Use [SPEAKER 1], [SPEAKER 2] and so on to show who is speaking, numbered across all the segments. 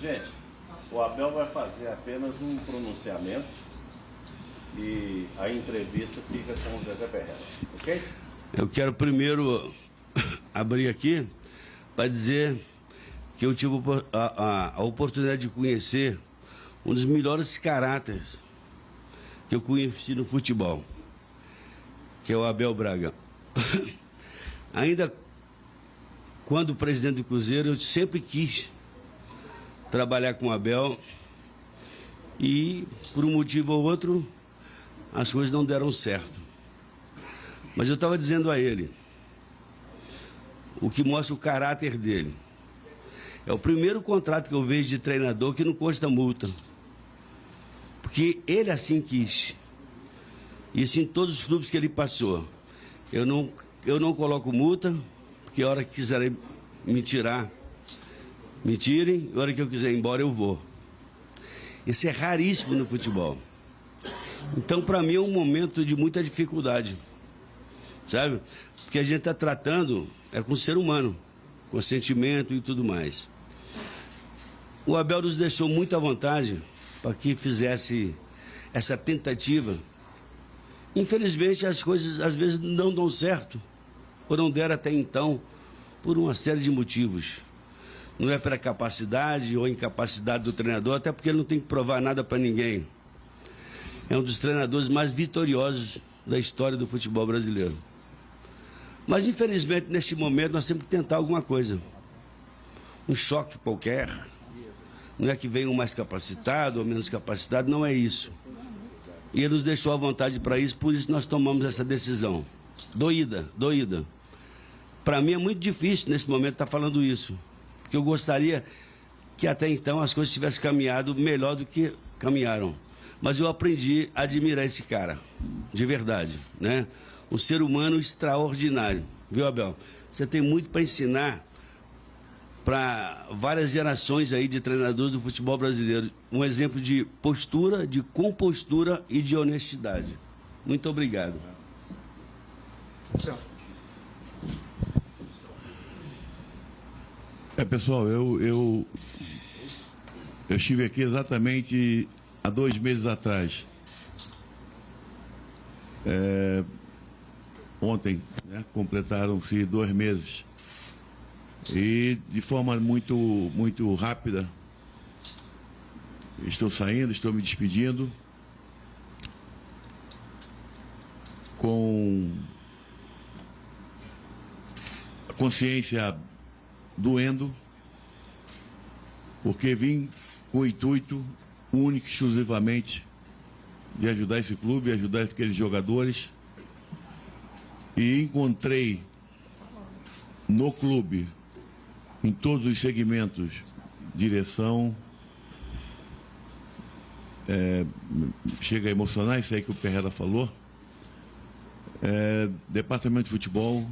[SPEAKER 1] Gente, o Abel vai fazer apenas um pronunciamento e a entrevista fica com o Zezé Perrella, ok?
[SPEAKER 2] Eu quero primeiro abrir aqui para dizer que eu tive a oportunidade de conhecer um dos melhores caráteres que eu conheci no futebol, que é o Abel Braga. Ainda quando presidente do Cruzeiro, eu sempre quis trabalhar com o Abel e, por um motivo ou outro, as coisas não deram certo. Mas eu estava dizendo a ele, o que mostra o caráter dele. É o primeiro contrato que eu vejo de treinador que não consta multa. Porque ele assim quis. E assim todos os clubes que ele passou. Eu não coloco multa, porque a hora que quiserem me tirar, me tirem, a hora que eu quiser ir embora, eu vou. Isso é raríssimo no futebol. Então, para mim, é um momento de muita dificuldade, sabe? Porque a gente está tratando com o ser humano, com sentimento e tudo mais. O Abel nos deixou muito à vontade para que fizesse essa tentativa. Infelizmente, as coisas às vezes não dão certo, ou não deram até então, por uma série de motivos. Não é pela capacidade ou incapacidade do treinador, até porque ele não tem que provar nada para ninguém. É um dos treinadores mais vitoriosos da história do futebol brasileiro. Mas, infelizmente, neste momento, nós temos que tentar alguma coisa. Um choque qualquer. Não é que venha um mais capacitado ou menos capacitado, não é isso. E ele nos deixou à vontade para isso, por isso nós tomamos essa decisão. Doída. Para mim é muito difícil, nesse momento, estar falando isso. Porque eu gostaria que até então as coisas tivessem caminhado melhor do que caminharam. Mas eu aprendi a admirar esse cara, de verdade, né? Um ser humano extraordinário, viu, Abel? Você tem muito para ensinar para várias gerações aí de treinadores do futebol brasileiro. Um exemplo de postura, de compostura e de honestidade. Muito obrigado.
[SPEAKER 3] Pessoal, eu estive aqui exatamente há 2 meses atrás. Ontem, né, completaram-se 2 meses. E de forma muito rápida, estou saindo, estou me despedindo com a consciência doendo, porque vim com o intuito único e exclusivamente de ajudar esse clube, ajudar aqueles jogadores, e encontrei no clube, em todos os segmentos, direção, chega a emocionar isso aí que o Perrella falou, departamento de futebol,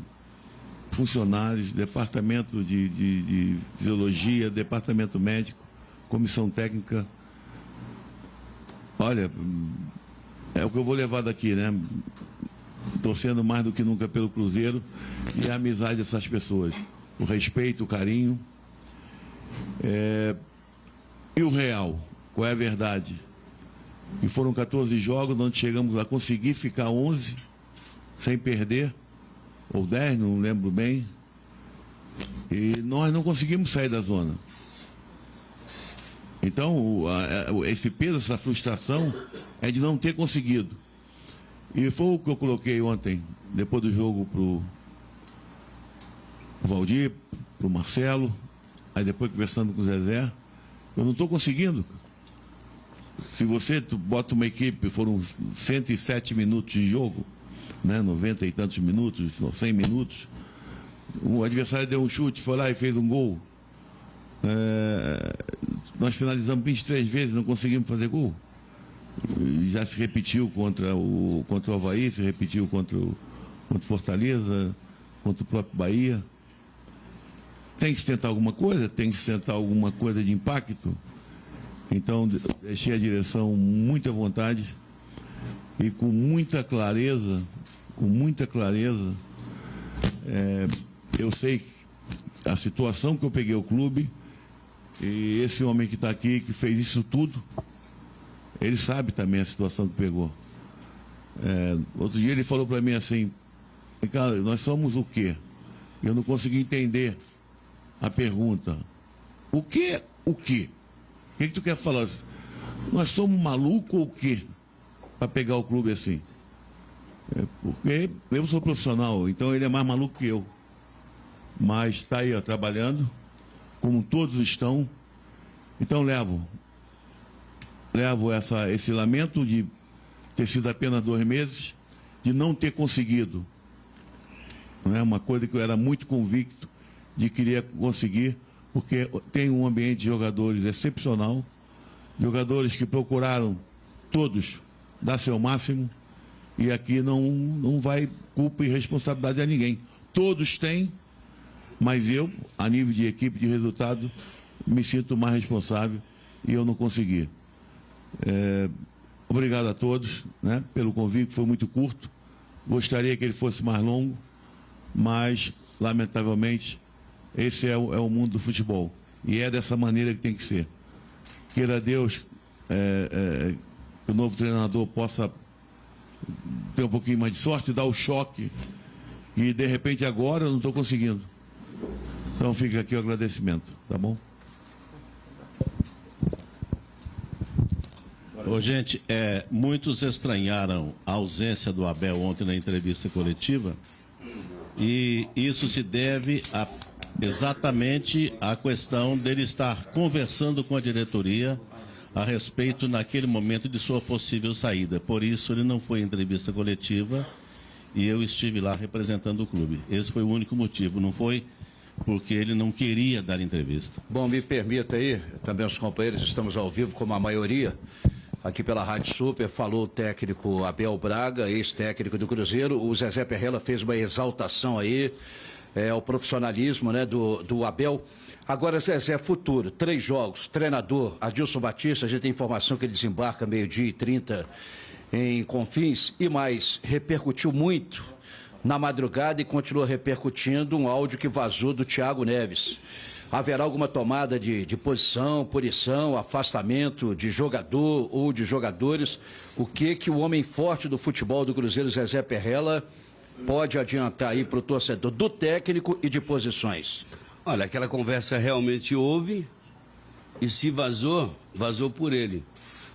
[SPEAKER 3] funcionários, departamento de fisiologia, departamento médico, comissão técnica. Olha, é o que eu vou levar daqui, né? Torcendo mais do que nunca pelo Cruzeiro e a amizade dessas pessoas. O respeito, o carinho. E o real, qual é a verdade? E foram 14 jogos, onde chegamos a conseguir ficar 11 sem perder, ou 10, não lembro bem. E nós não conseguimos sair da zona. Então, esse peso, essa frustração é de não ter conseguido. E foi o que eu coloquei ontem, depois do jogo, para o Valdir, para o Marcelo, aí depois conversando com o Zezé. Eu não estou conseguindo. Se você bota uma equipe, foram 107 minutos de jogo, né, 90 e tantos minutos, 100 minutos, o adversário deu um chute, foi lá e fez um gol. Nós finalizamos 23 vezes, não conseguimos fazer gol. Já se repetiu contra o Avaí, se repetiu contra o Fortaleza, contra o próprio Bahia. Tem que se tentar alguma coisa? Tem que se tentar alguma coisa de impacto? Então, deixei a direção muito à vontade e com muita clareza, eu sei a situação que eu peguei o clube, E esse homem que está aqui, que fez isso tudo, ele sabe também a situação que pegou. Outro dia ele falou para mim assim, cara, nós somos o quê? Eu não consegui entender a pergunta. O quê? O quê? O que tu quer falar? Nós somos malucos ou o quê? Para pegar o clube assim. Porque eu sou profissional, então ele é mais maluco que eu. Mas está aí, ó, trabalhando, como todos estão. Então levo esse lamento de ter sido apenas 2 meses, de não ter conseguido. Não é uma coisa que eu era muito convicto de querer conseguir, porque tem um ambiente de jogadores excepcional, jogadores que procuraram todos dar seu máximo, e aqui não vai culpa e responsabilidade a ninguém. Todos têm, mas eu, a nível de equipe de resultado, me sinto mais responsável e eu não consegui. Obrigado a todos, né, pelo convite, foi muito curto. Gostaria que ele fosse mais longo, mas, lamentavelmente, esse é o mundo do futebol. E é dessa maneira que tem que ser. Queira Deus que o novo treinador possa ter um pouquinho mais de sorte, dar o choque, e de repente agora eu não estou conseguindo. Então fica aqui o agradecimento, tá bom?
[SPEAKER 4] Gente, muitos estranharam a ausência do Abel ontem na entrevista coletiva, e isso se deve exatamente à questão dele estar conversando com a diretoria a respeito, naquele momento, de sua possível saída. Por isso, ele não foi à entrevista coletiva e eu estive lá representando o clube. Esse foi o único motivo, não foi porque ele não queria dar entrevista.
[SPEAKER 5] Bom, me permita aí, também os companheiros, estamos ao vivo, como a maioria, aqui pela Rádio Super, falou o técnico Abel Braga, ex-técnico do Cruzeiro. O Zezé Perrella fez uma exaltação aí ao profissionalismo, né, do Abel. Agora, Zezé, futuro, 3 jogos, treinador Adilson Batista, a gente tem informação que ele desembarca 12h30 em Confins, e mais, repercutiu muito na madrugada e continua repercutindo um áudio que vazou do Thiago Neves. Haverá alguma tomada de posição, punição, afastamento de jogador ou de jogadores? O que o homem forte do futebol do Cruzeiro, Zezé Perrella, pode adiantar aí para o torcedor, do técnico e de posições?
[SPEAKER 2] Olha, aquela conversa realmente houve, e se vazou, vazou por ele.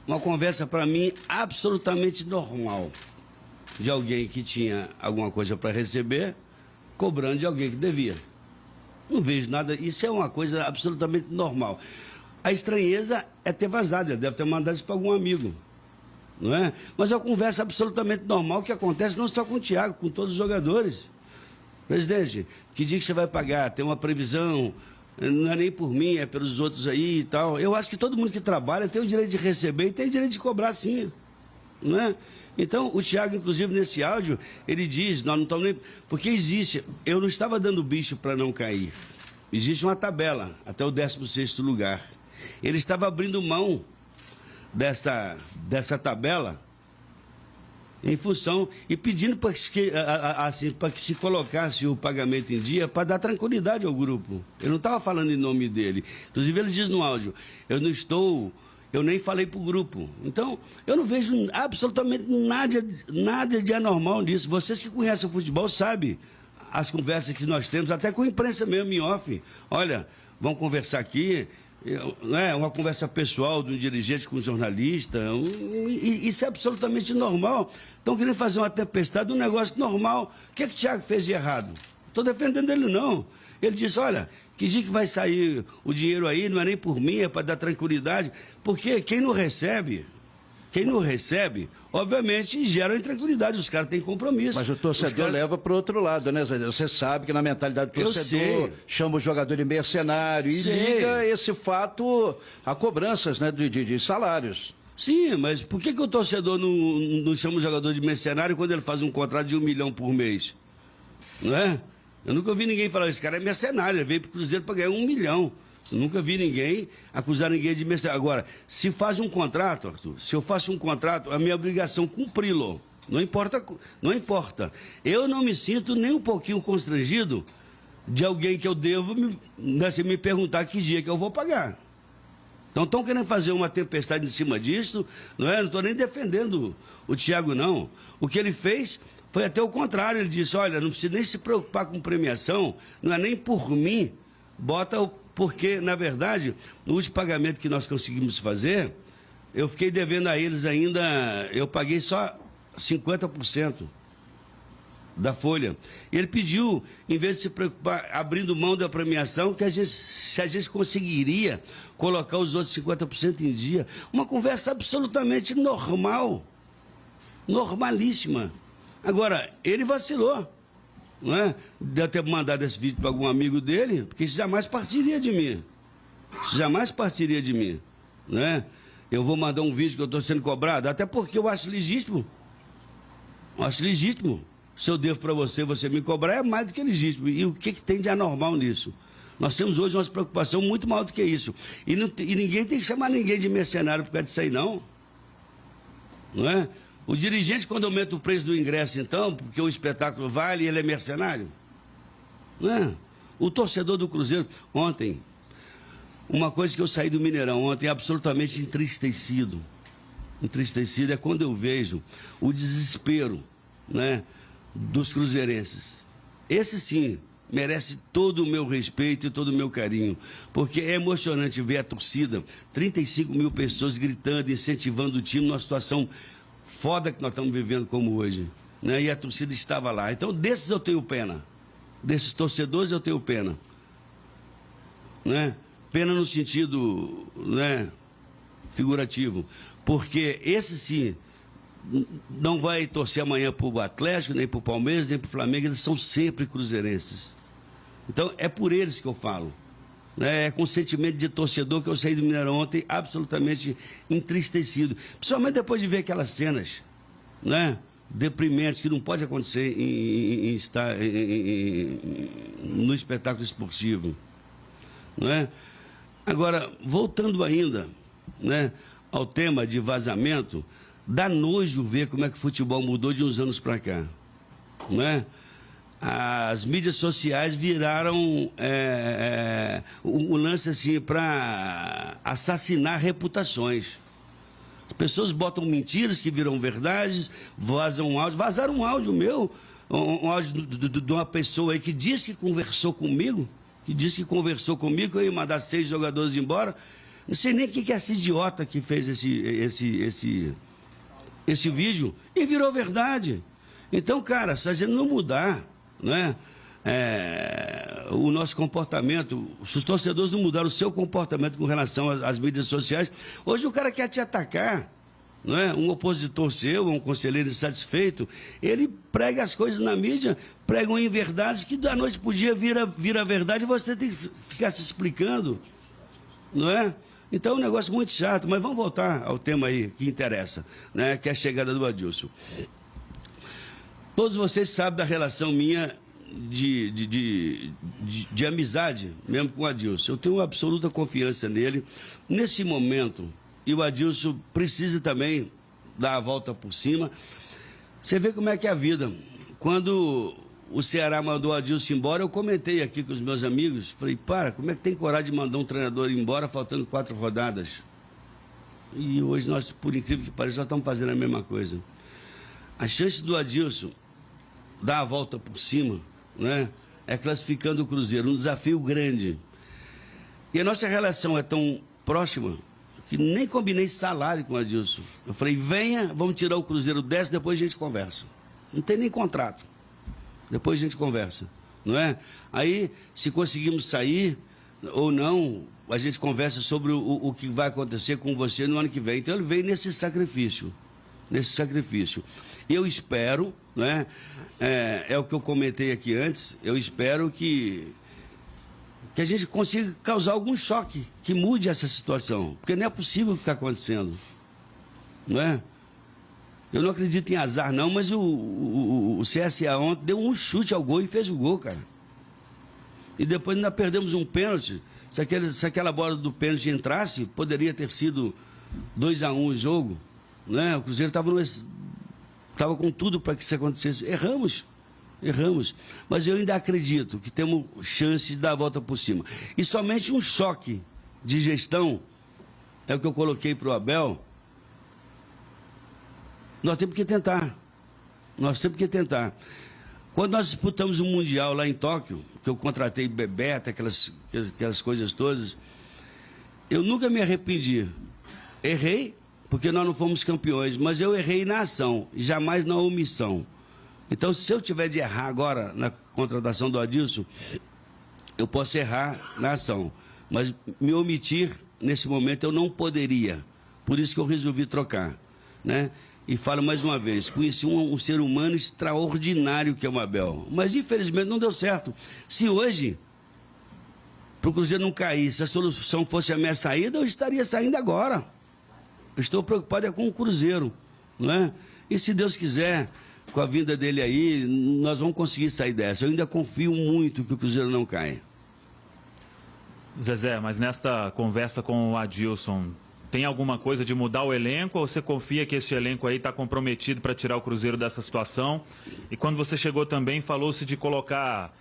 [SPEAKER 2] Uma conversa, para mim, absolutamente normal, de alguém que tinha alguma coisa para receber, cobrando de alguém que devia. Não vejo nada, isso é uma coisa absolutamente normal. A estranheza é ter vazado, ele deve ter mandado isso para algum amigo, não é? Mas é uma conversa absolutamente normal que acontece não só com o Thiago, com todos os jogadores. Presidente, que dia que você vai pagar? Tem uma previsão, não é nem por mim, é pelos outros aí e tal. Eu acho que todo mundo que trabalha tem o direito de receber e tem o direito de cobrar, sim, não é? Então, o Thiago, inclusive, nesse áudio, ele diz, nós não estamos nem... Porque existe, eu não estava dando bicho para não cair. Existe uma tabela, até o 16º lugar. Ele estava abrindo mão dessa tabela em função e pedindo para que se colocasse o pagamento em dia para dar tranquilidade ao grupo. Eu não estava falando em nome dele. Inclusive, ele diz no áudio, eu nem falei para o grupo. Então, eu não vejo absolutamente nada de anormal nisso. Vocês que conhecem o futebol sabem as conversas que nós temos, até com a imprensa mesmo, em off. Olha, vamos conversar aqui, uma conversa pessoal de um dirigente com um jornalista. Isso é absolutamente normal. Estão querendo fazer uma tempestade, um negócio normal. O que o Thiago fez de errado? Estou defendendo ele, não. Ele disse, olha, que dia que vai sair o dinheiro aí, não é nem por mim, é para dar tranquilidade, porque quem não recebe, obviamente gera intranquilidade, os caras têm compromisso.
[SPEAKER 5] Mas o torcedor leva para o outro lado, né, Zé? Você sabe que na mentalidade do torcedor, chama o jogador de mercenário e liga esse fato a cobranças, né, de salários.
[SPEAKER 2] Sim, mas por que o torcedor não chama o jogador de mercenário quando ele faz um contrato de 1 milhão por mês? Não é? Eu nunca ouvi ninguém falar, esse cara é mercenário, ele veio para o Cruzeiro para ganhar 1 milhão. Eu nunca vi ninguém acusar ninguém de mercenário. Agora, se faz um contrato, Arthur, se eu faço um contrato, a minha obrigação é cumpri-lo. Não importa. Eu não me sinto nem um pouquinho constrangido de alguém que eu devo me perguntar que dia que eu vou pagar. Então estão querendo fazer uma tempestade em cima disso, não é? Não estou nem defendendo o Thiago, não. O que ele fez foi até o contrário. Ele disse, olha, não precisa nem se preocupar com premiação, não é nem por mim, porque, na verdade, no último pagamento que nós conseguimos fazer, eu fiquei devendo a eles ainda, eu paguei só 50% da folha. E ele pediu, em vez de se preocupar, abrindo mão da premiação, que se a gente conseguiria colocar os outros 50% em dia. Uma conversa absolutamente normal, normalíssima. Agora, ele vacilou, não é? Deve ter mandado esse vídeo para algum amigo dele, porque isso jamais partiria de mim. Isso jamais partiria de mim, não é? Eu vou mandar um vídeo que eu estou sendo cobrado, até porque eu acho legítimo. Acho legítimo. Se eu devo para você, você me cobrar, é mais do que legítimo. E o que tem de anormal nisso? Nós temos hoje uma preocupação muito maior do que isso. E ninguém tem que chamar ninguém de mercenário por causa disso aí, não. Não é? O dirigente, quando aumenta o preço do ingresso, então, porque o espetáculo vale, ele é mercenário? Não é? O torcedor do Cruzeiro, ontem, uma coisa que eu saí do Mineirão ontem, absolutamente entristecido. Entristecido é quando eu vejo o desespero, né, dos cruzeirenses. Esse sim merece todo o meu respeito e todo o meu carinho, porque é emocionante ver a torcida, 35 mil pessoas gritando, incentivando o time numa situação foda que nós estamos vivendo como hoje, né? E a torcida estava lá. Então, desses eu tenho pena, desses torcedores eu tenho pena, né? Pena no sentido, né, figurativo, porque esse sim não vai torcer amanhã para o Atlético, nem para o Palmeiras, nem para o Flamengo, eles são sempre cruzeirenses. Então, é por eles que eu falo. Né? É com sentimento de torcedor que eu saí do Mineirão ontem absolutamente entristecido. Principalmente depois de ver aquelas cenas, né, deprimentes, que não pode acontecer no espetáculo esportivo. Não é? Agora, voltando ainda, né, ao tema de vazamento, dá nojo ver como é que o futebol mudou de uns anos para cá, não é? As mídias sociais viraram um lance assim para assassinar reputações. As pessoas botam mentiras que viram verdades, vazam um áudio. Vazaram um áudio meu, um áudio de uma pessoa aí que disse que conversou comigo, que eu ia mandar 6 jogadores embora. Não sei nem quem que é esse idiota que fez esse vídeo, e virou verdade. Então, cara, se a gente não mudar, né, o nosso comportamento, se os torcedores não mudaram o seu comportamento com relação às mídias sociais, hoje o cara quer te atacar, não é? Um opositor seu, um conselheiro insatisfeito, ele prega as coisas na mídia, pregam em verdades que da noite para o dia vira verdade e você tem que ficar se explicando, não é? Então é um negócio muito chato, mas vamos voltar ao tema aí que interessa, né, que é a chegada do Adilson. Todos vocês sabem da relação minha de amizade mesmo com o Adilson. Eu tenho absoluta confiança nele. Nesse momento, e o Adilson precisa também dar a volta por cima. Você vê como é que é a vida. Quando o Ceará mandou o Adilson embora, eu comentei aqui com os meus amigos, falei, como é que tem coragem de mandar um treinador embora faltando 4 rodadas? E hoje nós, por incrível que pareça, nós estamos fazendo a mesma coisa. A chance do Adilson dar a volta por cima, né, é classificando o Cruzeiro, um desafio grande. E a nossa relação é tão próxima que nem combinei salário com o Adilson. Eu falei, venha, vamos tirar o Cruzeiro 10, depois a gente conversa. Não tem nem contrato. Depois a gente conversa, não é? Aí, se conseguimos sair ou não, a gente conversa sobre o que vai acontecer com você no ano que vem. Então, ele veio nesse sacrifício. Eu espero, né, é o que eu comentei aqui antes, eu espero que a gente consiga causar algum choque, que mude essa situação, porque não é possível o que está acontecendo, não é? Eu não acredito em azar, não, mas o CSA ontem deu um chute ao gol e fez o gol, cara. E depois ainda perdemos um pênalti. Se aquela bola do pênalti entrasse, poderia ter sido 2-1 o jogo, né? O Cruzeiro estava com tudo para que isso acontecesse. Erramos. Mas eu ainda acredito que temos chance de dar a volta por cima. E somente um choque de gestão é o que eu coloquei para o Abel, nós temos que tentar. Nós temos que tentar. Quando nós disputamos o Mundial lá em Tóquio, que eu contratei Bebeto, aquelas coisas todas, eu nunca me arrependi. Errei, porque nós não fomos campeões, mas eu errei na ação, e jamais na omissão. Então, se eu tiver de errar agora na contratação do Adilson, eu posso errar na ação, mas me omitir, nesse momento, eu não poderia. Por isso que eu resolvi trocar, né? E falo mais uma vez, conheci um ser humano extraordinário que é o Abel, mas infelizmente não deu certo. Se hoje, para o Cruzeiro não cair, se a solução fosse a minha saída, eu estaria saindo agora. Eu estou preocupado com o Cruzeiro, não é? E se Deus quiser, com a vinda dele aí, nós vamos conseguir sair dessa. Eu ainda confio muito que o Cruzeiro não caia.
[SPEAKER 6] Zezé, mas nesta conversa com o Adilson, tem alguma coisa de mudar o elenco ou você confia que esse elenco aí está comprometido para tirar o Cruzeiro dessa situação? E quando você chegou também, falou-se de colocar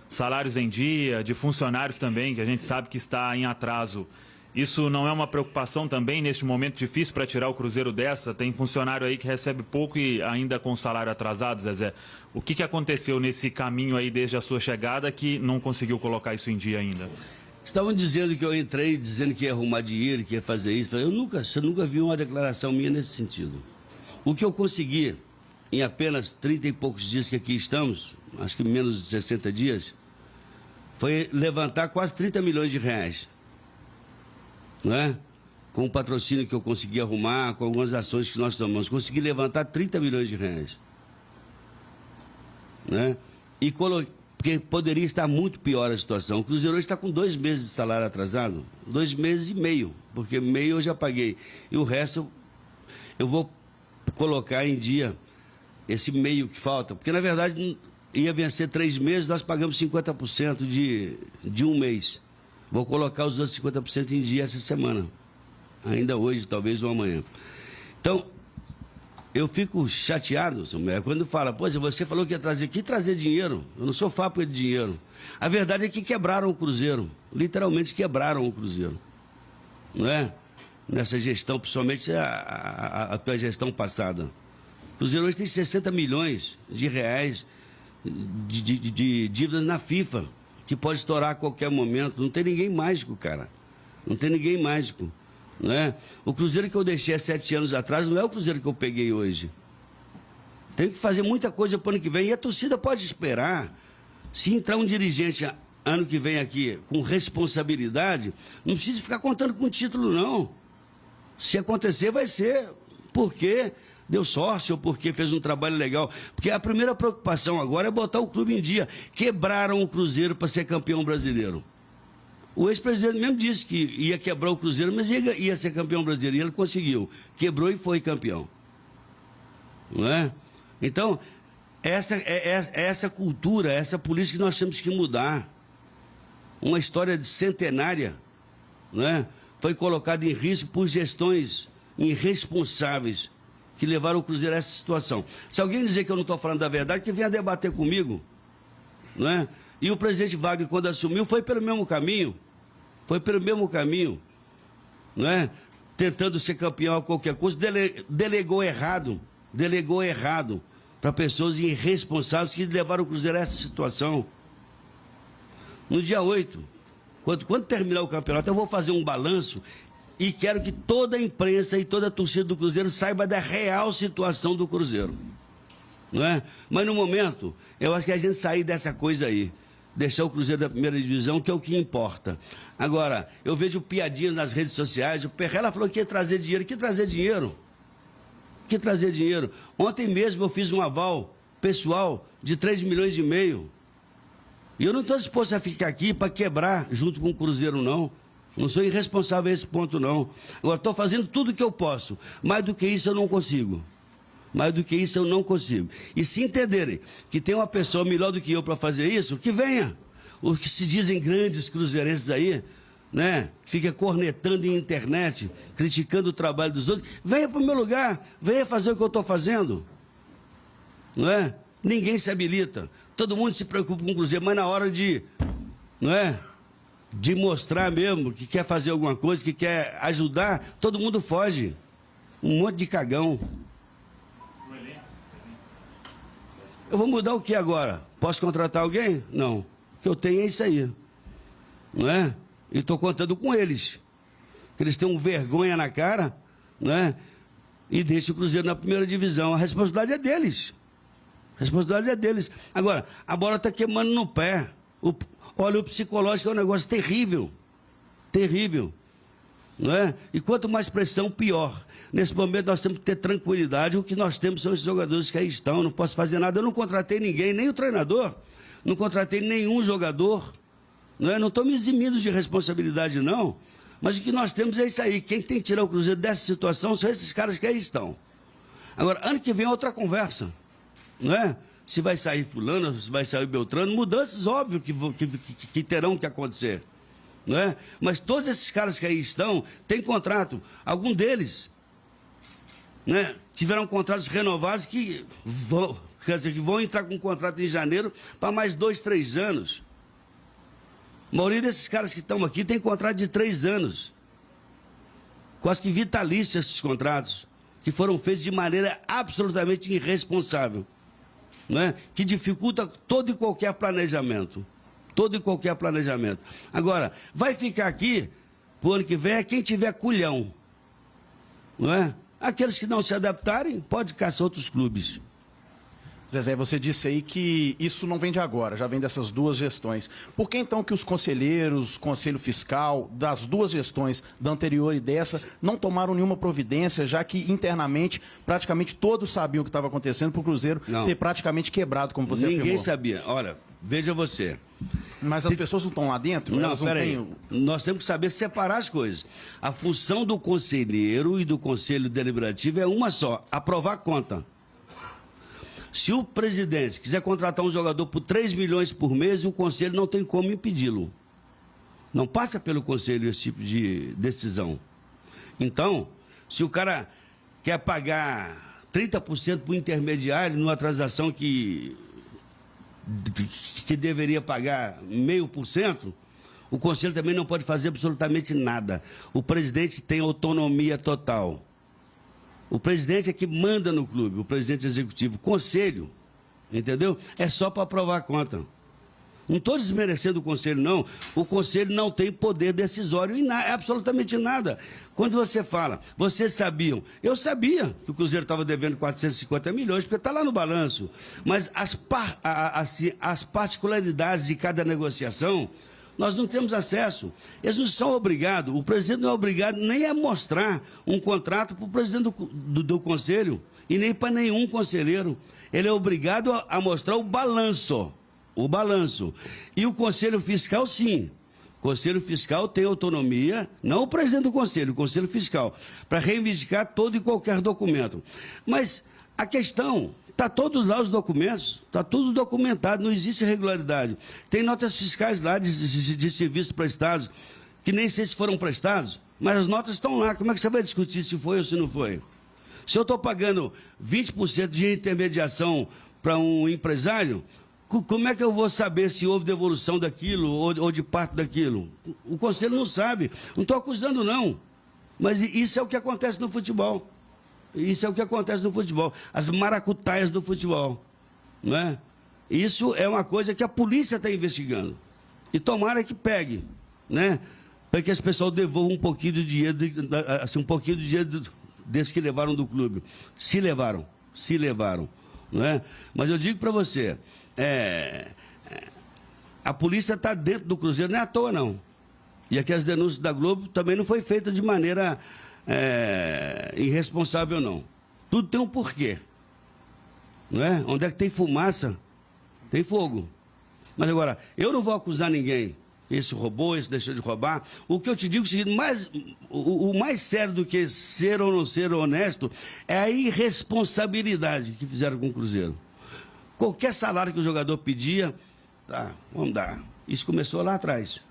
[SPEAKER 6] salários em dia, de funcionários também, que a gente sabe que está em atraso. Isso não é uma preocupação também neste momento difícil para tirar o Cruzeiro dessa? Tem funcionário aí que recebe pouco e ainda com salário atrasado, Zezé. O que aconteceu nesse caminho aí desde a sua chegada que não conseguiu colocar isso em dia ainda?
[SPEAKER 2] Estavam dizendo que eu entrei, dizendo que ia arrumar dinheiro, que ia fazer isso. Você nunca viu uma declaração minha nesse sentido. O que eu consegui, em apenas 30 e poucos dias que aqui estamos, acho que menos de 60 dias, foi levantar quase 30 milhões de reais. Não é? Com o patrocínio que eu consegui arrumar, com algumas ações que nós tomamos. Consegui levantar 30 milhões de reais. Né? E porque poderia estar muito pior a situação. O Cruzeiro hoje está com 2 meses de salário atrasado, 2 meses e meio, porque meio eu já paguei. E o resto eu vou colocar em dia esse meio que falta, porque na verdade ia vencer 3 meses, nós pagamos 50% de um mês. Vou colocar os outros 50% em dia essa semana, ainda hoje, talvez, ou amanhã. Então, eu fico chateado, quando fala, pô, você falou que ia trazer, que trazer dinheiro? Eu não sou fábrica de dinheiro. A verdade é que quebraram o Cruzeiro, literalmente quebraram o Cruzeiro, não é? Nessa gestão, principalmente a tua gestão passada. O Cruzeiro hoje tem 60 milhões de reais de dívidas na FIFA, que pode estourar a qualquer momento. Não tem ninguém mágico, cara. Não tem ninguém mágico. Não é? O Cruzeiro que eu deixei há 7 anos atrás não é o Cruzeiro que eu peguei hoje. Tem que fazer muita coisa para o ano que vem. E a torcida pode esperar. Se entrar um dirigente ano que vem aqui com responsabilidade, não precisa ficar contando com título, não. Se acontecer, vai ser porque deu sorte ou porque fez um trabalho legal. Porque a primeira preocupação agora é botar o clube em dia. Quebraram o Cruzeiro para ser campeão brasileiro. O ex-presidente mesmo disse que ia quebrar o Cruzeiro, mas ia ser campeão brasileiro. E ele conseguiu. Quebrou e foi campeão. Não é? Então, essa cultura, essa política que nós temos que mudar. Uma história centenária, não é? Foi colocada em risco por gestões irresponsáveis que levaram o Cruzeiro a essa situação. Se alguém dizer que eu não estou falando da verdade, que venha debater comigo. Não é? E o presidente Wagner, quando assumiu, foi pelo mesmo caminho. Foi pelo mesmo caminho. Não é? Tentando ser campeão a qualquer custo, delegou errado para pessoas irresponsáveis que levaram o Cruzeiro a essa situação. No dia 8, quando terminar o campeonato, eu vou fazer um balanço e quero que toda a imprensa e toda a torcida do Cruzeiro saiba da real situação do Cruzeiro. Não é? Mas no momento, eu acho que a gente sair dessa coisa aí, deixar o Cruzeiro da primeira divisão, que é o que importa. Agora, eu vejo piadinhas nas redes sociais, o Perrella falou que ia trazer dinheiro. Que trazer dinheiro? Que trazer dinheiro? Ontem mesmo eu fiz um aval pessoal de 3,5 milhões. E eu não estou disposto a ficar aqui para quebrar junto com o Cruzeiro, não. Não sou irresponsável a esse ponto, não. Agora, estou fazendo tudo o que eu posso. Mais do que isso, eu não consigo. Mais do que isso, eu não consigo. E se entenderem que tem uma pessoa melhor do que eu para fazer isso, que venha. Os que se dizem grandes cruzeirenses aí, né? Fica cornetando em internet, criticando o trabalho dos outros. Venha para o meu lugar, venha fazer o que eu estou fazendo. Não é? Ninguém se habilita. Todo mundo se preocupa com o Cruzeiro, mas na hora de, não é? de mostrar mesmo que quer fazer alguma coisa, que quer ajudar, todo mundo foge. Um monte de cagão. Eu vou mudar o que agora? Posso contratar alguém? Não. O que eu tenho é isso aí. Não é? E estou contando com eles. Que eles têm vergonha na cara, né? E deixam o Cruzeiro na primeira divisão. A responsabilidade é deles. A responsabilidade é deles. Agora, a bola está queimando no pé. Olha, o psicológico é um negócio terrível. Terrível. Não é? E quanto mais pressão, pior. Nesse momento nós temos que ter tranquilidade. O que nós temos são esses jogadores que aí estão. Não posso fazer nada. Eu não contratei ninguém, nem o treinador. Não contratei nenhum jogador. Não estou me eximindo de responsabilidade, não. Mas o que nós temos é isso aí. Quem tem que tirar o Cruzeiro dessa situação são esses caras que aí estão. Agora, ano que vem é outra conversa. Não é? Se vai sair fulano, se vai sair Beltrano, mudanças, óbvio, que terão que acontecer. Não é? Mas todos esses caras que aí estão, têm contrato. Algum deles, né, tiveram contratos renovados que vão entrar com um contrato em janeiro para mais 2, 3 anos. A maioria desses caras que estão aqui tem contrato de 3 anos. Quase que vitalício esses contratos, que foram feitos de maneira absolutamente irresponsável, não é? Que dificulta todo e qualquer planejamento. Todo e qualquer planejamento. Agora, vai ficar aqui, pro ano que vem, é quem tiver culhão. Não é? Aqueles que não se adaptarem, pode caçar outros clubes.
[SPEAKER 7] Zezé, você disse aí que isso não vem de agora, já vem dessas duas gestões. Por que então que os conselheiros, conselho fiscal, das duas gestões, da anterior e dessa, não tomaram nenhuma providência, já que internamente praticamente todos sabiam o que estava acontecendo para o Cruzeiro ter praticamente quebrado, como você afirmou?
[SPEAKER 2] Ninguém sabia. Olha, veja você.
[SPEAKER 7] Mas as pessoas não estão lá dentro?
[SPEAKER 2] Não, peraí. Nós temos que saber separar as coisas. A função do conselheiro e do conselho deliberativo é uma só, aprovar a conta. Se o presidente quiser contratar um jogador por 3 milhões por mês, o conselho não tem como impedi-lo. Não passa pelo conselho esse tipo de decisão. Então, se o cara quer pagar 30% para o intermediário numa transação que deveria pagar 0,5%, o conselho também não pode fazer absolutamente nada. O presidente tem autonomia total. O presidente é que manda no clube, o presidente executivo. O conselho, entendeu? É só para aprovar a conta. Não estou desmerecendo o conselho, não. O conselho não tem poder decisório em absolutamente nada. Quando você fala, vocês sabiam? Eu sabia que o Cruzeiro estava devendo 450 milhões, porque está lá no balanço. Mas as particularidades de cada negociação, nós não temos acesso. Eles não são obrigados, o presidente não é obrigado nem a mostrar um contrato para o presidente do conselho e nem para nenhum conselheiro. Ele é obrigado a mostrar o balanço. O balanço. E o Conselho Fiscal, sim. O Conselho Fiscal tem autonomia, não o presidente do Conselho, o Conselho Fiscal, para reivindicar todo e qualquer documento. Mas a questão, está todos lá os documentos, está tudo documentado, não existe irregularidade. Tem notas fiscais lá de serviços prestados, que nem sei se foram prestados, mas as notas estão lá. Como é que você vai discutir se foi ou se não foi? Se eu estou pagando 20% de intermediação para um empresário, como é que eu vou saber se houve devolução daquilo ou de parte daquilo? O conselho não sabe. Não estou acusando, não. Mas isso é o que acontece no futebol. Isso é o que acontece no futebol. As maracutaias do futebol. Não é? Isso é uma coisa que a polícia está investigando. E tomara que pegue, né? Para que esse pessoal devolva um pouquinho de dinheiro, assim, um pouquinho de dinheiro desses que levaram do clube. Se levaram. Não é? Mas eu digo para você, a polícia está dentro do Cruzeiro, não é à toa, não. E aqui as denúncias da Globo também não foi feita de maneira irresponsável, não. Tudo tem um porquê. Não é? Onde é que tem fumaça, tem fogo. Mas agora, eu não vou acusar ninguém. Esse roubou, esse deixou de roubar. O que eu te digo é o seguinte, o mais sério do que ser ou não ser honesto é a irresponsabilidade que fizeram com o Cruzeiro. Qualquer salário que o jogador pedia, tá, vamos dar. Isso começou lá atrás.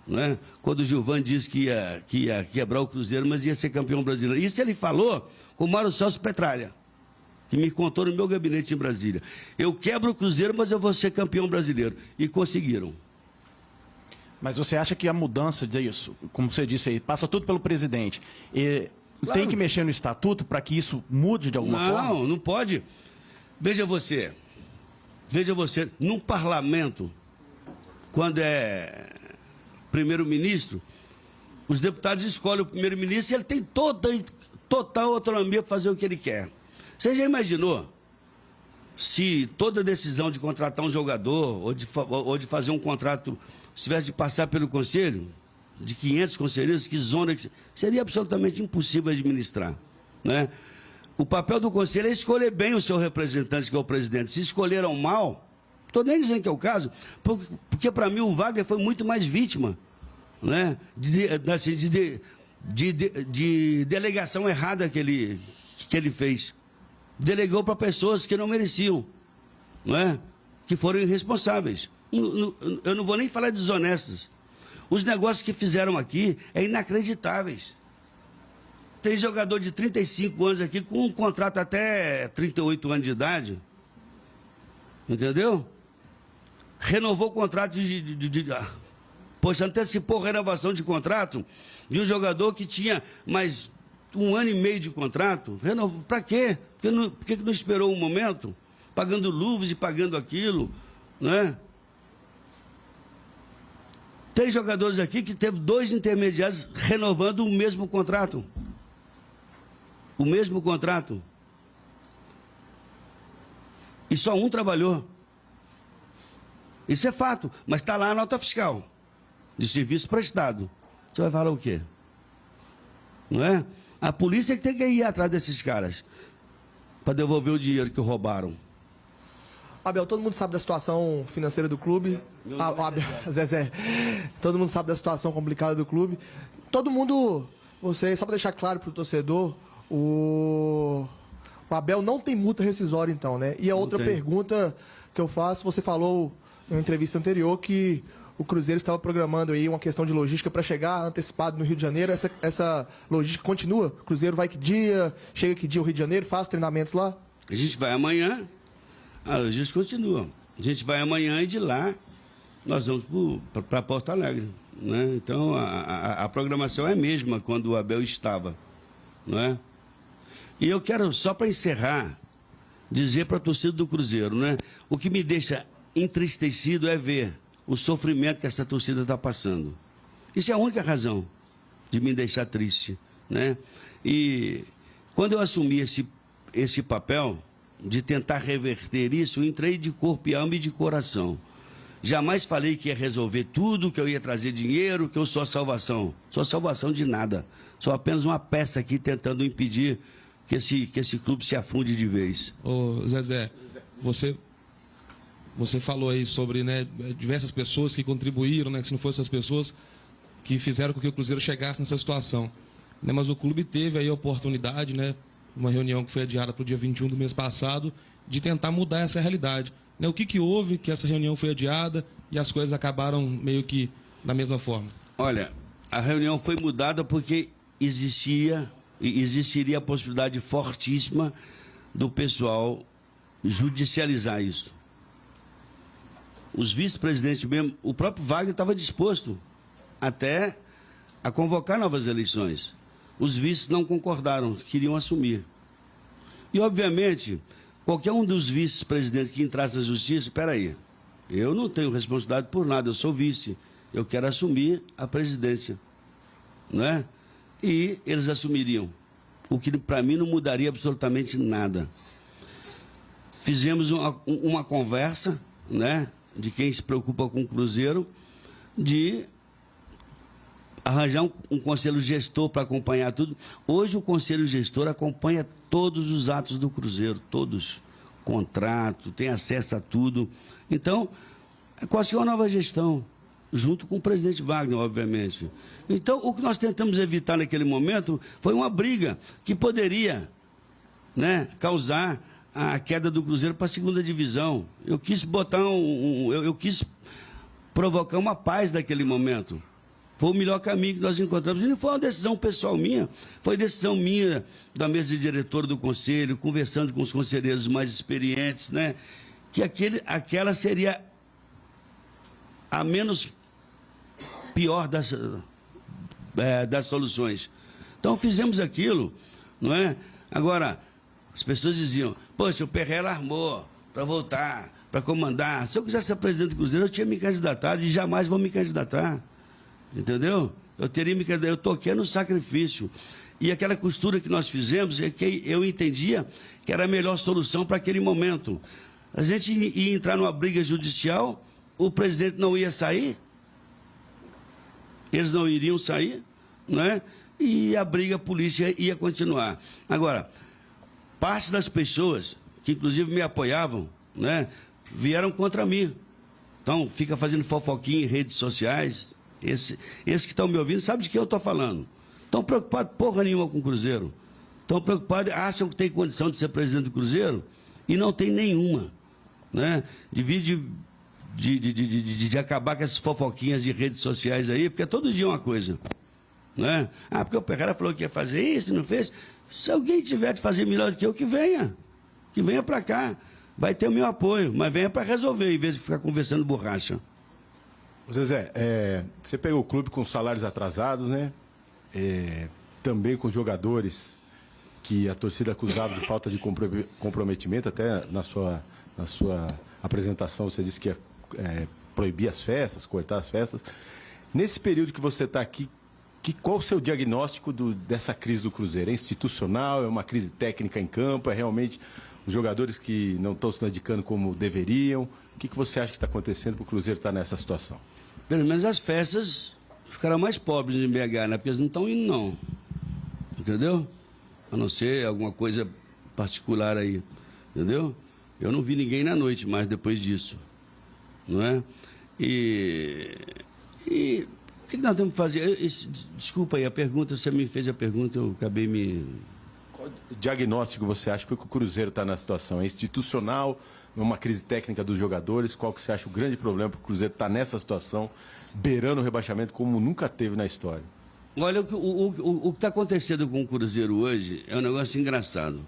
[SPEAKER 2] Né? Quando o Gilvan disse que ia quebrar o Cruzeiro, mas ia ser campeão brasileiro. Isso ele falou com o Mário Celso Petralha, que me contou no meu gabinete em Brasília. Eu quebro o Cruzeiro, mas eu vou ser campeão brasileiro. E conseguiram.
[SPEAKER 7] Mas você acha que a mudança disso, como você disse aí, passa tudo pelo presidente, e
[SPEAKER 2] Claro.
[SPEAKER 7] tem que mexer no estatuto para que isso mude de alguma forma?
[SPEAKER 2] Não, não pode. Veja você, num parlamento, quando é primeiro-ministro, os deputados escolhem o primeiro-ministro e ele tem total autonomia para fazer o que ele quer. Você já imaginou se toda decisão de contratar um jogador ou de fazer um contrato se tivesse de passar pelo conselho, de 500 conselheiros, que zona que seria absolutamente impossível administrar, né? O papel do conselho é escolher bem o seu representante, que é o presidente. Se escolheram mal, estou nem dizendo que é o caso, porque para mim o Wagner foi muito mais vítima, né? De delegação errada que ele fez. Delegou para pessoas que não mereciam, né? Que foram irresponsáveis. Eu não vou nem falar desonestas. Os negócios que fizeram aqui é inacreditáveis. Tem jogador de 35 anos aqui com um contrato até 38 anos de idade. Entendeu? Renovou o contrato Poxa, antecipou a renovação de contrato de um jogador que tinha mais 1 ano e meio de contrato. Renovou. Para quê? Por que não esperou um momento? Pagando luvas e pagando aquilo, né? Tem jogadores aqui que teve 2 intermediários renovando o mesmo contrato. O mesmo contrato. E só um trabalhou. Isso é fato, mas está lá a nota fiscal de serviço prestado. Você vai falar o quê? Não é? A polícia que tem que ir atrás desses caras para devolver o dinheiro que roubaram.
[SPEAKER 8] Abel, todo mundo sabe da situação financeira do clube. Abel, Zezé, todo mundo sabe da situação complicada do clube. Todo mundo, só para deixar claro para o torcedor, o Abel não tem multa rescisória então, né? E a outra pergunta que eu faço, você falou em uma entrevista anterior que o Cruzeiro estava programando aí uma questão de logística para chegar antecipado no Rio de Janeiro. Essa logística continua? O Cruzeiro vai que dia? Chega que dia o Rio de Janeiro? Faz treinamentos lá?
[SPEAKER 2] A gente vai amanhã, a logística continua. A gente vai amanhã e de lá nós vamos para Porto Alegre, né? Então a programação é a mesma quando o Abel estava, não é? E eu quero, só para encerrar, dizer para a torcida do Cruzeiro, né? O que me deixa entristecido é ver o sofrimento que essa torcida está passando. Isso é a única razão de me deixar triste, né? E quando eu assumi esse papel de tentar reverter isso, eu entrei de corpo e alma e de coração. Jamais falei que ia resolver tudo, que eu ia trazer dinheiro, que eu sou a salvação. Sou a salvação de nada. Sou apenas uma peça aqui tentando impedir que esse clube se afunde de vez.
[SPEAKER 9] Ô, Zezé, você falou aí sobre, né, diversas pessoas que contribuíram, né, que se não fossem as pessoas que fizeram com que o Cruzeiro chegasse nessa situação. Né, mas o clube teve aí a oportunidade, né, uma reunião que foi adiada para o dia 21 do mês passado, de tentar mudar essa realidade. Né, o que houve que essa reunião foi adiada e as coisas acabaram meio que da mesma forma?
[SPEAKER 2] Olha, a reunião foi mudada porque existiria a possibilidade fortíssima do pessoal judicializar isso. Os vice-presidentes mesmo, o próprio Wagner estava disposto até a convocar novas eleições. Os vices não concordaram, queriam assumir. E, obviamente, qualquer um dos vice-presidentes que entrasse na justiça, espera aí, eu não tenho responsabilidade por nada, eu sou vice, eu quero assumir a presidência, não é? E eles assumiriam, o que para mim não mudaria absolutamente nada. Fizemos uma conversa, né, de quem se preocupa com o Cruzeiro, de arranjar um conselho gestor para acompanhar tudo. Hoje o conselho gestor acompanha todos os atos do Cruzeiro, todos. Contrato, tem acesso a tudo. Então, é quase que uma nova gestão, junto com o presidente Wagner, obviamente. Então, o que nós tentamos evitar naquele momento foi uma briga que poderia, né, causar a queda do Cruzeiro para a segunda divisão. Eu quis botar eu quis provocar uma paz naquele momento. Foi o melhor caminho que nós encontramos. E não foi uma decisão pessoal minha, foi decisão minha da mesa de diretor do conselho, conversando com os conselheiros mais experientes, né? Que aquela seria a menos pior das soluções. Então fizemos aquilo, não é? Agora, as pessoas diziam, pô, se o Perrella armou para voltar, para comandar, se eu quisesse ser presidente do Cruzeiro, eu tinha me candidatado e jamais vou me candidatar. Entendeu? Eu toquei no sacrifício. E aquela costura que nós fizemos é que eu entendia que era a melhor solução para aquele momento. A gente ia entrar numa briga judicial, o presidente não ia sair, eles não iriam sair, né? E a briga política ia continuar. Agora, parte das pessoas, que inclusive me apoiavam, né, vieram contra mim. Então, fica fazendo fofoquinha em redes sociais. Esse que estão me ouvindo sabe de que eu estou falando. Estão preocupados porra nenhuma com o Cruzeiro. Estão preocupados, acham que tem condição de ser presidente do Cruzeiro e não tem nenhuma. Né? De acabar com essas fofoquinhas de redes sociais aí, porque todo dia é uma coisa. Né? Ah, porque o Perrella falou que ia fazer isso, não fez. Se alguém tiver de fazer melhor do que eu, que venha para cá. Vai ter o meu apoio, mas venha para resolver, em vez de ficar conversando borracha.
[SPEAKER 10] Zezé, você pegou o clube com salários atrasados, né? Também com jogadores que a torcida acusava de falta de comprometimento, até na sua apresentação você disse que ia proibir as festas, cortar as festas. Nesse período que você está aqui, qual o seu diagnóstico dessa crise do Cruzeiro? É institucional, é uma crise técnica em campo, é realmente os jogadores que não estão se dedicando como deveriam? O que você acha que está acontecendo para o Cruzeiro estar nessa situação?
[SPEAKER 2] Pelo menos as festas ficaram mais pobres em BH, né? Porque eles não estão indo, não. Entendeu? A não ser alguma coisa particular aí. Entendeu? Eu não vi ninguém na noite mais depois disso. Não é? E o que nós temos que fazer? Desculpa aí, a pergunta, você me fez a pergunta, eu acabei me...
[SPEAKER 10] Qual diagnóstico você acha que o Cruzeiro está na situação? É institucional? É uma crise técnica dos jogadores? Qual que você acha o grande problema para o Cruzeiro estar nessa situação, beirando o rebaixamento como nunca teve na história?
[SPEAKER 2] Olha, o que está acontecendo com o Cruzeiro hoje é um negócio engraçado.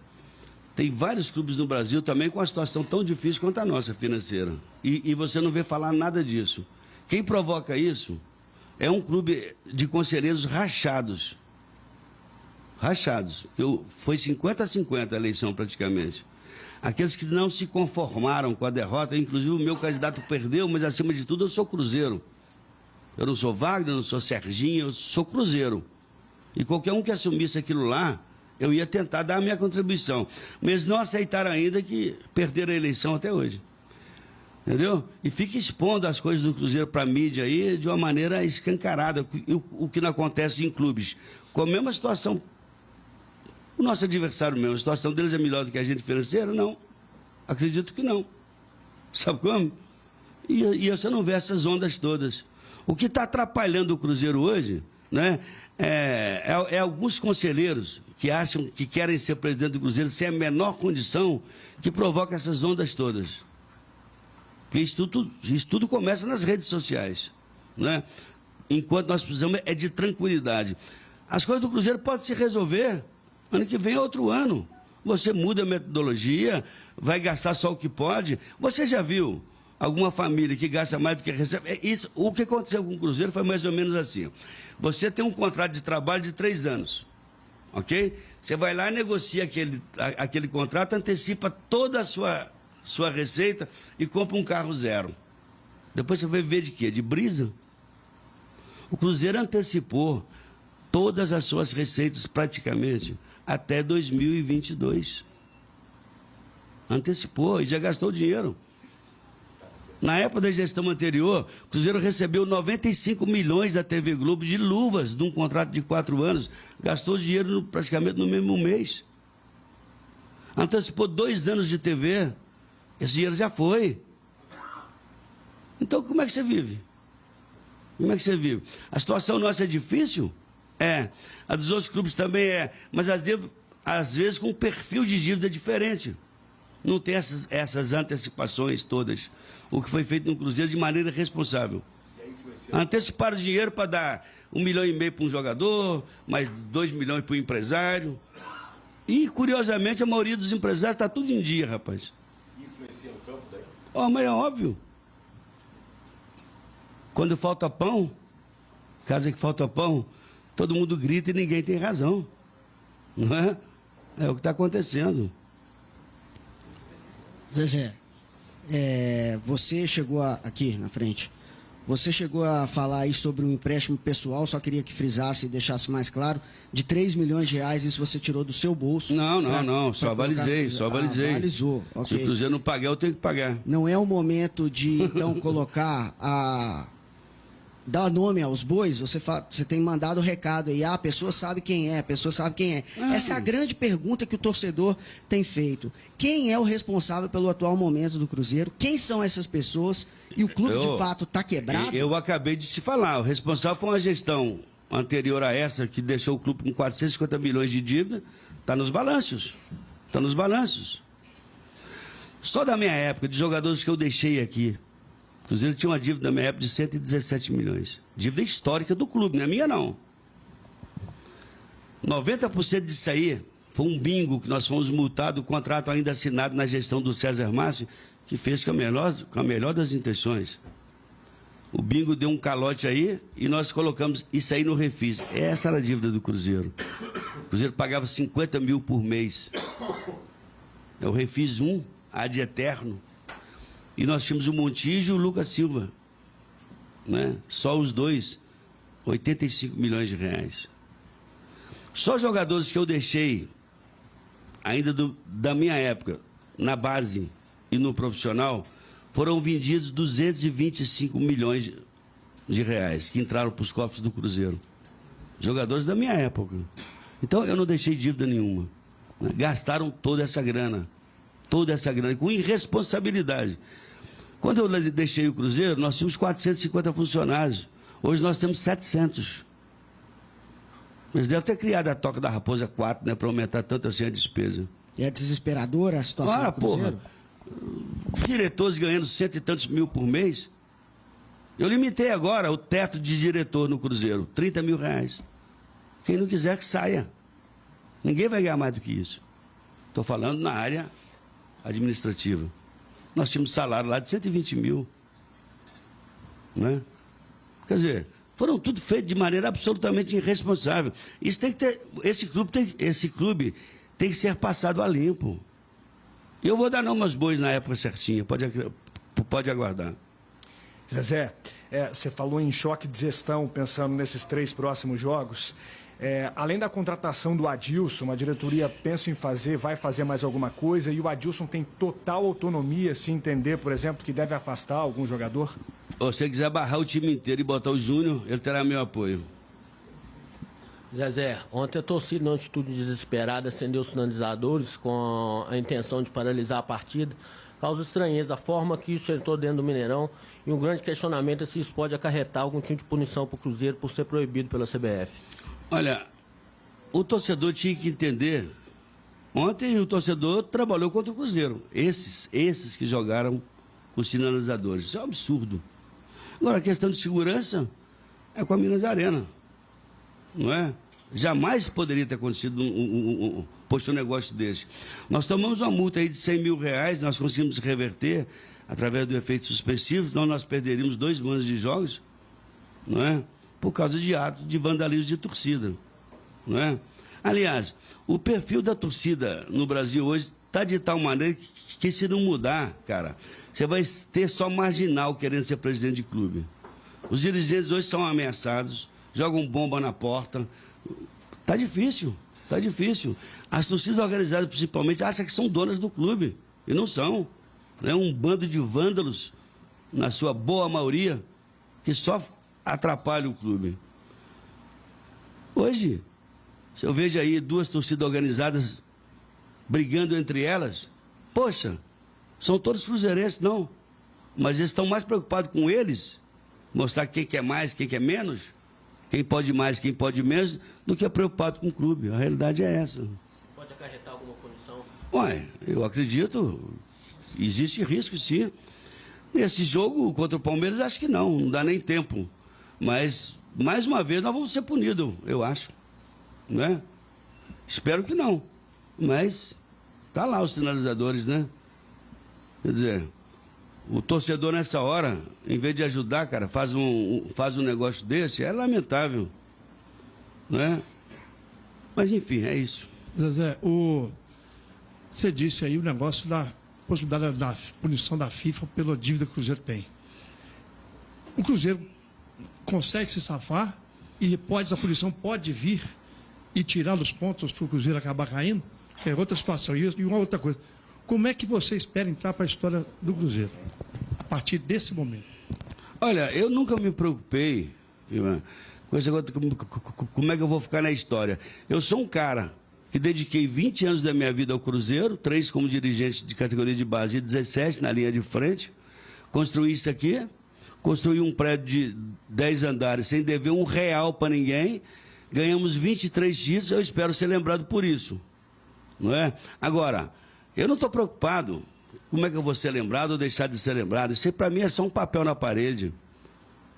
[SPEAKER 2] Tem vários clubes no Brasil também com uma situação tão difícil quanto a nossa financeira. E você não vê falar nada disso. Quem provoca isso é um clube de conselheiros rachados. Rachados. Foi 50-50 a eleição praticamente. Aqueles que não se conformaram com a derrota, inclusive o meu candidato perdeu, mas acima de tudo eu sou Cruzeiro. Eu não sou Wagner, eu não sou Serginho, eu sou Cruzeiro. E qualquer um que assumisse aquilo lá, eu ia tentar dar a minha contribuição. Mas não aceitaram ainda que perderam a eleição até hoje. Entendeu? E fica expondo as coisas do Cruzeiro para a mídia aí de uma maneira escancarada, o que não acontece em clubes. Com a mesma situação. O nosso adversário mesmo, a situação deles é melhor do que a gente financeira? Não. Acredito que não. Sabe como? E você não vê essas ondas todas. O que está atrapalhando o Cruzeiro hoje, né, é alguns conselheiros que acham que querem ser presidente do Cruzeiro sem a menor condição, que provoca essas ondas todas. Porque isso tudo começa nas redes sociais. Né? Enquanto nós precisamos é de tranquilidade. As coisas do Cruzeiro podem se resolver. Ano que vem é outro ano. Você muda a metodologia, vai gastar só o que pode. Você já viu alguma família que gasta mais do que recebe? O que aconteceu com o Cruzeiro foi mais ou menos assim. Você tem um contrato de trabalho de 3 anos. Ok? Você vai lá, negocia aquele contrato, antecipa toda a sua receita e compra um carro zero. Depois você vai ver de quê? De brisa? O Cruzeiro antecipou todas as suas receitas praticamente até 2022. Antecipou e já gastou dinheiro. Na época da gestão anterior, o Cruzeiro recebeu 95 milhões da TV Globo de luvas de um contrato de 4 anos. Gastou dinheiro praticamente no mesmo mês. Antecipou 2 anos de TV. Esse dinheiro já foi. Então, como é que você vive? Como é que você vive? A situação nossa é difícil? É. A dos outros clubes também é. Mas, às vezes, com um perfil de dívida diferente. Não tem essas antecipações todas. O que foi feito no Cruzeiro de maneira responsável. Anteciparam dinheiro para dar 1,5 milhão para um jogador, mais 2 milhões para o empresário. E, curiosamente, a maioria dos empresários está tudo em dia, rapaz.
[SPEAKER 10] Influencia no campo daí?
[SPEAKER 2] Mas é óbvio. Quando falta pão, Casa que falta pão, todo mundo grita e ninguém tem razão. Não é? É o que está acontecendo.
[SPEAKER 11] Zezé, você chegou aqui na frente. Você chegou a falar aí sobre um empréstimo pessoal, só queria que frisasse e deixasse mais claro, de 3 milhões de reais, isso você tirou do seu bolso.
[SPEAKER 2] Não, só avalizei.
[SPEAKER 11] Avalizou, ok.
[SPEAKER 2] Se o Cruzeiro não pagar, eu tenho que pagar.
[SPEAKER 11] Não é o momento de, então, colocar dar nome aos bois, você tem mandado o recado aí, a pessoa sabe quem é, Essa é a grande pergunta que o torcedor tem feito. Quem é o responsável pelo atual momento do Cruzeiro? Quem são essas pessoas? E o clube, de fato, está quebrado?
[SPEAKER 2] Eu acabei de te falar, o responsável foi uma gestão anterior a essa, que deixou o clube com 450 milhões de dívida, está nos balanços. Só da minha época, de jogadores que eu deixei aqui, o Cruzeiro tinha uma dívida na minha época de 117 milhões. Dívida histórica do clube, não é minha não. 90% disso aí foi um bingo que nós fomos multados, o contrato ainda assinado na gestão do César Márcio, que fez com a melhor das intenções. O bingo deu um calote aí e nós colocamos isso aí no refis. Essa era a dívida do Cruzeiro. O Cruzeiro pagava 50 mil por mês. É o refis 1, ad eterno. E nós tínhamos o Montijo e o Lucas Silva, né? Só os dois, 85 milhões de reais. Só jogadores que eu deixei, ainda da minha época, na base e no profissional, foram vendidos 225 milhões de reais, que entraram para os cofres do Cruzeiro. Jogadores da minha época. Então, eu não deixei dívida nenhuma, né? Gastaram toda essa grana, com irresponsabilidade. Quando eu deixei o Cruzeiro, nós tínhamos 450 funcionários. Hoje nós temos 700. Eles devem ter criado a Toca da Raposa 4, né, para aumentar tanto assim a despesa.
[SPEAKER 11] É desesperadora a situação do Cruzeiro?
[SPEAKER 2] Porra. Diretores ganhando 100 e tantos mil por mês. Eu limitei agora o teto de diretor no Cruzeiro, 30 mil reais. Quem não quiser que saia. Ninguém vai ganhar mais do que isso. Estou falando na área administrativa. Nós tínhamos salário lá de 120 mil. Né? Quer dizer, foram tudo feito de maneira absolutamente irresponsável. Isso tem que ter, esse clube tem que ser passado a limpo. Eu vou dar nome aos bois na época certinha, pode aguardar.
[SPEAKER 12] Zezé, você falou em choque de gestão, pensando nesses 3 próximos jogos. Além da contratação do Adilson, a diretoria pensa em vai fazer mais alguma coisa, e o Adilson tem total autonomia, se entender, por exemplo, que deve afastar algum jogador?
[SPEAKER 2] Ou se ele quiser barrar o time inteiro e botar o Júnior, ele terá meu apoio.
[SPEAKER 13] Zezé, ontem a torcida, numa atitude desesperada, acendeu os sinalizadores com a intenção de paralisar a partida. Causa estranheza a forma que isso entrou dentro do Mineirão, e um grande questionamento é se isso pode acarretar algum tipo de punição para o Cruzeiro por ser proibido pela CBF.
[SPEAKER 2] Olha, o torcedor tinha que entender. Ontem o torcedor trabalhou contra o Cruzeiro. Esses que jogaram os sinalizadores. Isso é um absurdo. Agora, a questão de segurança é com a Minas Arena. Não é? Jamais poderia ter acontecido um negócio desse. Nós tomamos uma multa aí de 100 mil reais, nós conseguimos reverter através do efeito suspensivo, senão nós perderíamos 2 anos de jogos, não é? Por causa de atos de vandalismo de torcida, não é? Aliás, o perfil da torcida no Brasil hoje está de tal maneira que se não mudar, cara, você vai ter só marginal querendo ser presidente de clube. Os dirigentes hoje são ameaçados, jogam bomba na porta. Tá difícil. As torcidas organizadas, principalmente, acham que são donas do clube. E não são. É um bando de vândalos, na sua boa maioria, que só atrapalha o clube. Hoje, se eu vejo aí 2 torcidas organizadas brigando entre elas, poxa, são todos cruzeirenses, não. Mas eles estão mais preocupados com eles, mostrar quem quer mais, quem quer menos, quem pode mais, quem pode menos, do que preocupado com o clube. A realidade é essa.
[SPEAKER 13] Pode acarretar alguma punição?
[SPEAKER 2] Ué, eu acredito, existe risco, sim. Nesse jogo contra o Palmeiras, acho que não dá nem tempo. Mas, mais uma vez, nós vamos ser punidos, eu acho. Né? Espero que não. Mas, tá lá os sinalizadores, né? Quer dizer, o torcedor nessa hora, em vez de ajudar, cara, faz um negócio desse, é lamentável. Não é? Mas, enfim, é isso.
[SPEAKER 14] Zezé, você disse aí o negócio da possibilidade da punição da FIFA pela dívida que o Cruzeiro tem. O Cruzeiro consegue se safar e essa punição pode vir e tirar os pontos para o Cruzeiro acabar caindo? É outra situação. E uma outra coisa. Como é que você espera entrar para a história do Cruzeiro a partir desse momento?
[SPEAKER 2] Olha, eu nunca me preocupei, Ivan, com esse negócio, como é que eu vou ficar na história. Eu sou um cara que dediquei 20 anos da minha vida ao Cruzeiro, 3 como dirigente de categoria de base e 17 na linha de frente. Construí isso aqui, construí um prédio de 10 andares sem dever R$1 para ninguém, ganhamos 23 títulos, eu espero ser lembrado por isso. Não é? Agora, eu não estou preocupado como é que eu vou ser lembrado ou deixar de ser lembrado. Isso para mim é só um papel na parede.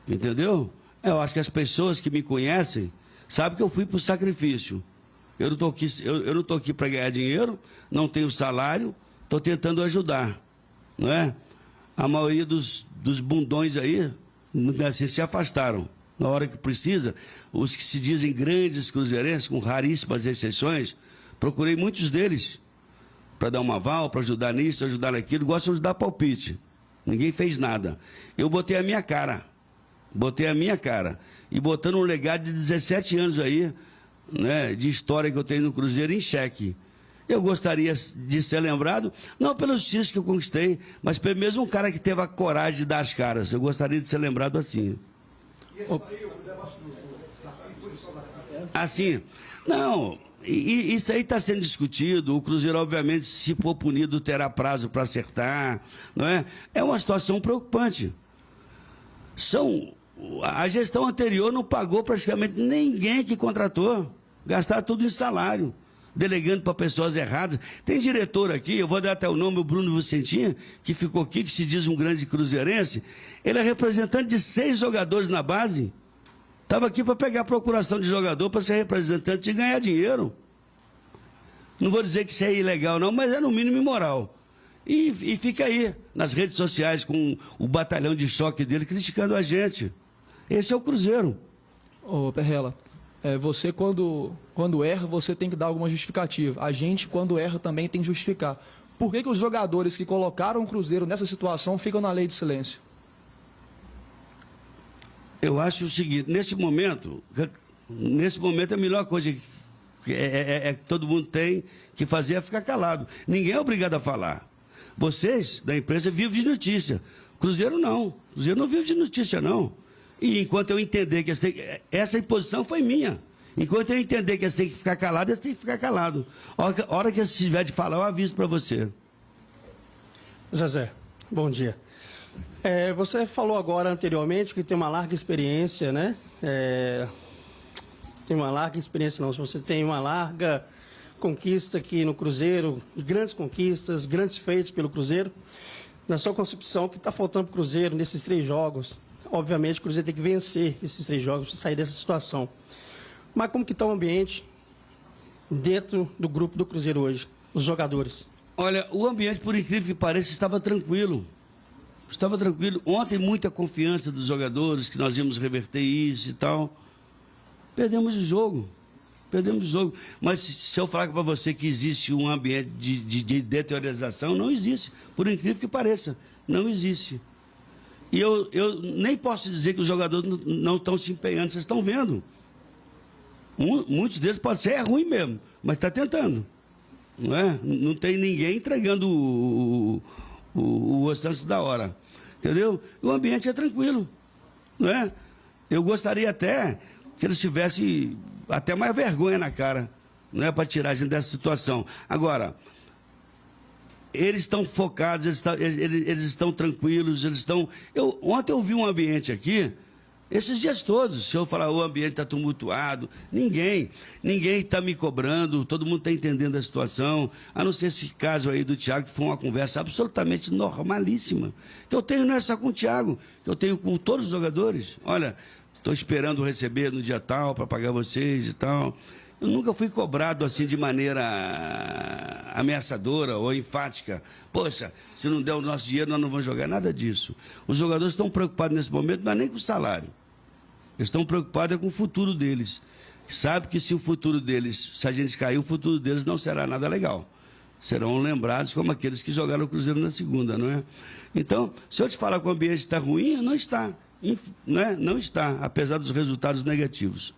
[SPEAKER 2] Entendeu? Eu acho que as pessoas que me conhecem sabem que eu fui para o sacrifício. Eu não estou aqui para ganhar dinheiro, não tenho salário, estou tentando ajudar. Não é? A maioria dos bundões aí assim, se afastaram. Na hora que precisa, os que se dizem grandes cruzeirenses, com raríssimas exceções, procurei muitos deles para dar uma aval, para ajudar nisso, ajudar naquilo, gostam de dar palpite. Ninguém fez nada. Eu botei a minha cara. E botando um legado de 17 anos aí, né, de história que eu tenho no Cruzeiro em xeque. Eu gostaria de ser lembrado, não pelos títulos que eu conquistei, mas pelo mesmo um cara que teve a coragem de dar as caras. Eu gostaria de ser lembrado assim. Assim, não, isso aí está sendo discutido. O Cruzeiro, obviamente, se for punido, terá prazo para acertar, não é? É uma situação preocupante. A gestão anterior não pagou praticamente ninguém que contratou. Gastaram tudo em salário, delegando para pessoas erradas. Tem diretor aqui, eu vou dar até o nome, o Bruno Vicentinha, que ficou aqui, que se diz um grande cruzeirense. Ele é representante de 6 jogadores na base. Estava aqui para pegar a procuração de jogador, para ser representante e ganhar dinheiro. Não vou dizer que isso é ilegal, não, mas é no mínimo imoral. E fica aí, nas redes sociais, com o batalhão de choque dele, criticando a gente. Esse é o Cruzeiro.
[SPEAKER 15] Ô, Perrella, você quando erra, você tem que dar alguma justificativa. A gente, quando erra, também tem que justificar. Por que os jogadores que colocaram o Cruzeiro nessa situação ficam na lei de silêncio?
[SPEAKER 2] Eu acho o seguinte, nesse momento a melhor coisa que todo mundo tem que fazer é ficar calado. Ninguém é obrigado a falar. Vocês, da imprensa, vivem de notícia. Cruzeiro não. Cruzeiro não vive de notícia, não. E enquanto eu entender que essa imposição foi minha. Enquanto eu entender que eles têm que ficar calados, eles têm que ficar calados. A hora que eles tiverem de falar, eu aviso para você.
[SPEAKER 16] Zezé, bom dia. Você falou agora anteriormente que tem uma larga experiência, né? Tem uma larga experiência, não. Se você tem uma larga conquista aqui no Cruzeiro, grandes conquistas, grandes feitos pelo Cruzeiro. Na sua concepção, o que está faltando para o Cruzeiro nesses 3 jogos? Obviamente, o Cruzeiro tem que vencer esses 3 jogos para sair dessa situação. Mas como que está o ambiente dentro do grupo do Cruzeiro hoje, os jogadores?
[SPEAKER 2] Olha, o ambiente, por incrível que pareça, estava tranquilo. Estava tranquilo. Ontem, muita confiança dos jogadores, que nós íamos reverter isso e tal. Perdemos o jogo. Mas se eu falar para você que existe um ambiente de deteriorização, não existe. Por incrível que pareça, não existe. E eu nem posso dizer que os jogadores não estão se empenhando, vocês estão vendo. Muitos deles podem ser ruim mesmo, mas está tentando. Não é? Não tem ninguém entregando o osso antes da hora. Entendeu? O ambiente é tranquilo. Não é? Eu gostaria até que eles tivessem até mais vergonha na cara, não é, para tirar a gente dessa situação. Agora, eles estão focados, eles estão tranquilos, ontem eu vi um ambiente aqui, esses dias todos, se eu falar o ambiente está tumultuado, ninguém está me cobrando, todo mundo está entendendo a situação, a não ser esse caso aí do Thiago, que foi uma conversa absolutamente normalíssima, que eu tenho não é só com o Thiago, que eu tenho com todos os jogadores. Olha, estou esperando receber no dia tal para pagar vocês e tal. Eu nunca fui cobrado assim de maneira ameaçadora ou enfática. Poxa, se não der o nosso dinheiro, nós não vamos jogar. Nada disso. Os jogadores estão preocupados nesse momento, não é nem com o salário. Eles estão preocupados com o futuro deles. Sabe que se o futuro deles, se a gente cair, o futuro deles não será nada legal. Serão lembrados como aqueles que jogaram o Cruzeiro na segunda, não é? Então, se eu te falar que o ambiente está ruim, não está. Não está, apesar dos resultados negativos.